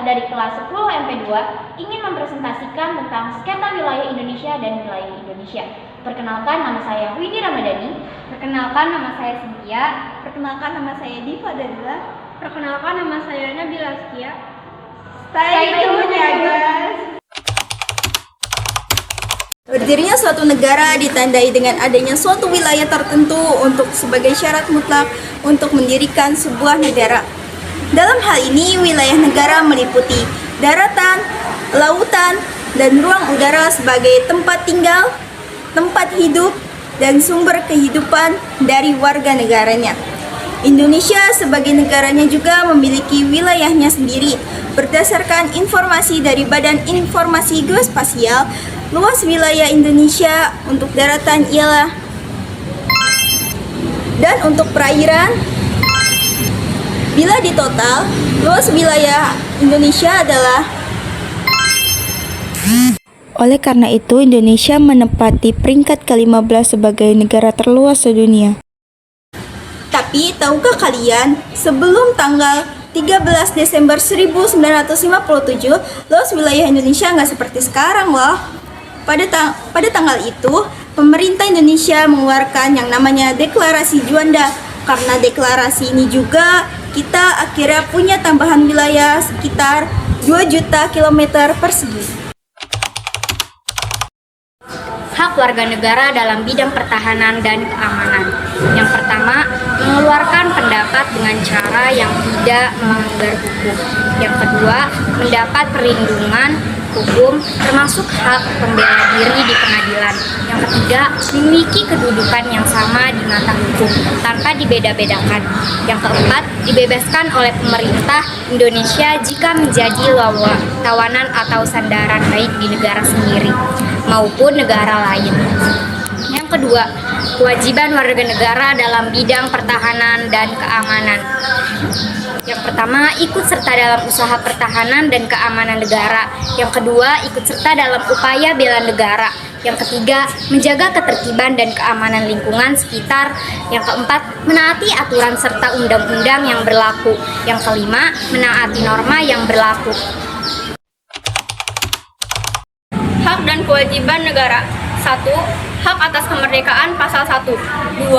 dari kelas 10 MP2 ingin mempresentasikan tentang sengketa wilayah Indonesia dan wilayah Indonesia. Perkenalkan, nama saya Winnie Ramadhani. Perkenalkan, nama saya Cynthia. Perkenalkan, nama saya Diva Dalila. Perkenalkan, nama saya Nabila Askia. Stay tune ya guys. Berdirinya suatu negara ditandai dengan adanya suatu wilayah tertentu untuk sebagai syarat mutlak untuk mendirikan sebuah negara. Dalam hal ini, wilayah negara meliputi daratan, lautan, dan ruang udara sebagai tempat tinggal, tempat hidup, dan sumber kehidupan dari warga negaranya. Indonesia sebagai negaranya juga memiliki wilayahnya sendiri. Berdasarkan informasi dari Badan Informasi Geospasial, luas wilayah Indonesia untuk daratan ialah, dan untuk perairan, bila ditotal, luas wilayah Indonesia adalah. Oleh karena itu, Indonesia menempati peringkat ke-15 sebagai negara terluas sedunia. Tapi, tahukah kalian, sebelum tanggal 13 Desember 1957, luas wilayah Indonesia nggak seperti sekarang loh. Pada tanggal itu, pemerintah Indonesia mengeluarkan yang namanya Deklarasi Juanda. Karena deklarasi ini juga, kita akhirnya punya tambahan wilayah sekitar 2 juta kilometer persegi. Hak warga negara dalam bidang pertahanan dan keamanan. Yang pertama, mengeluarkan pendapat dengan cara yang tidak melanggar hukum. Yang kedua, mendapat perlindungan hukum termasuk hak pembela diri di pengadilan. Yang ketiga, memiliki kedudukan yang sama di mata hukum tanpa dibeda-bedakan. Yang keempat, dibebaskan oleh pemerintah Indonesia jika menjadi tawanan atau sandaran baik di negara sendiri maupun negara lain. Yang kedua, kewajiban warga negara dalam bidang pertahanan dan keamanan. Yang pertama, ikut serta dalam usaha pertahanan dan keamanan negara. Yang kedua, ikut serta dalam upaya bela negara. Yang ketiga, menjaga ketertiban dan keamanan lingkungan sekitar. Yang keempat, menaati aturan serta undang-undang yang berlaku. Yang kelima, menaati norma yang berlaku. Hak dan kewajiban negara. 1. Hak atas kemerdekaan pasal 1. 2.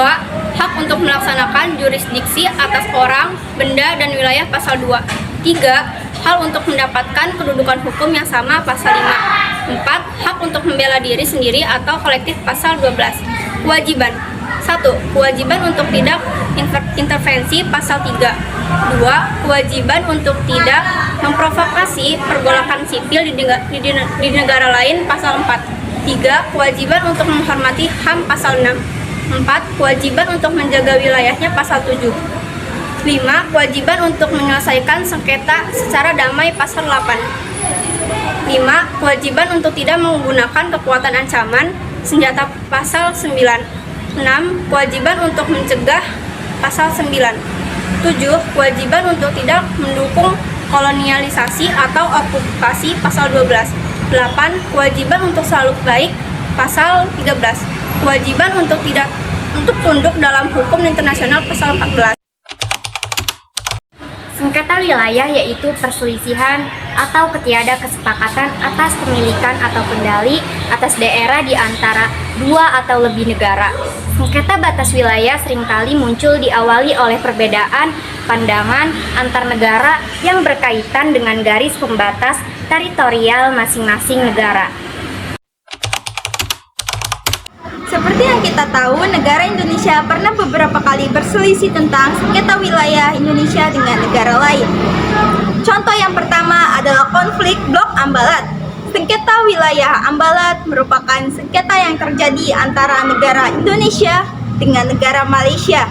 Hak untuk melaksanakan jurisdiksi atas orang, benda, dan wilayah pasal 2. 3. Hak untuk mendapatkan kedudukan hukum yang sama pasal 5. 4. Hak untuk membela diri sendiri atau kolektif pasal 12. Kewajiban. 1. Kewajiban untuk tidak intervensi pasal 3. 2. Kewajiban untuk tidak memprovokasi pergolakan sipil di negara lain pasal 4. 3. Kewajiban untuk menghormati HAM pasal 6. 4. Kewajiban untuk menjaga wilayahnya pasal 7. 5. Kewajiban untuk menyelesaikan sengketa secara damai pasal 8. 5. Kewajiban untuk tidak menggunakan kekuatan ancaman senjata pasal 9. 6. Kewajiban untuk mencegah pasal 9. 7. Kewajiban untuk tidak mendukung kolonialisasi atau okupasi pasal 12. 8. Kewajiban untuk selalu baik pasal 13. Kewajiban untuk tunduk dalam hukum internasional pasal 14. Sengketa wilayah yaitu perselisihan atau ketiada kesepakatan atas pemilikan atau kendali atas daerah di antara dua atau lebih negara. Sengketa batas wilayah seringkali muncul diawali oleh perbedaan pandangan antar negara yang berkaitan dengan garis pembatas teritorial masing-masing negara. Seperti yang kita tahu, negara Indonesia pernah beberapa kali berselisih tentang sengketa wilayah Indonesia dengan negara lain. Contoh yang pertama adalah konflik Blok Ambalat. Sengketa wilayah Ambalat merupakan sengketa yang terjadi antara negara Indonesia dengan negara Malaysia.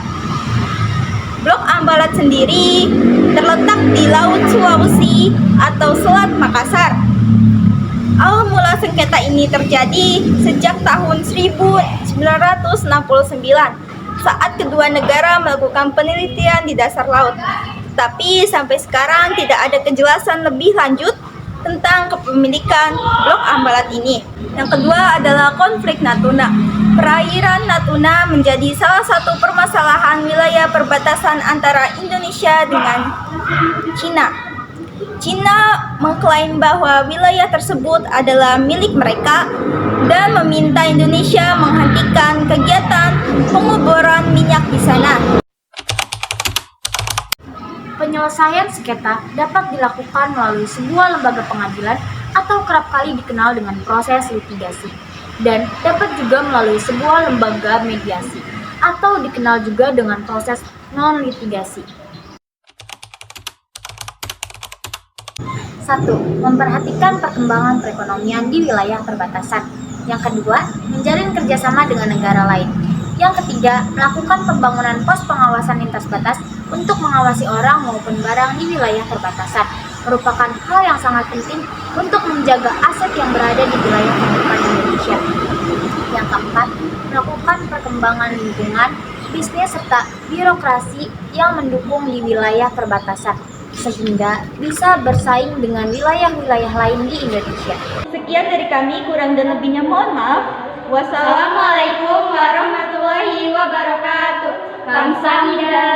Blok Ambalat sendiri terletak di Laut Sulawesi atau Selat Makassar. Awal mula sengketa ini terjadi sejak tahun 1969 saat kedua negara melakukan penelitian di dasar laut. Tapi sampai sekarang tidak ada kejelasan lebih lanjut tentang kepemilikan Blok Ambalat ini. Yang kedua adalah konflik Natuna. Perairan Natuna menjadi salah satu permasalahan wilayah perbatasan antara Indonesia dengan Cina. Cina mengklaim bahwa wilayah tersebut adalah milik mereka dan meminta Indonesia menghentikan kegiatan pengoboran minyak di sana. Penyelesaian sengketa dapat dilakukan melalui sebuah lembaga pengadilan atau kerap kali dikenal dengan proses litigasi, dan dapat juga melalui sebuah lembaga mediasi atau dikenal juga dengan proses non-litigasi. 1. Memperhatikan perkembangan perekonomian di wilayah perbatasan. Yang kedua, menjalin kerjasama dengan negara lain. Yang ketiga, melakukan pembangunan pos pengawasan lintas batas untuk mengawasi orang maupun barang di wilayah perbatasan. Merupakan hal yang sangat penting untuk menjaga aset yang berada di wilayah terbuka Indonesia. Yang keempat, melakukan perkembangan lingkungan, bisnis serta birokrasi yang mendukung di wilayah perbatasan, sehingga bisa bersaing dengan wilayah-wilayah lain di Indonesia. Sekian dari kami, kurang dan lebihnya mohon maaf. Wassalamualaikum warahmatullahi wabarakatuh. Kamsahamnida.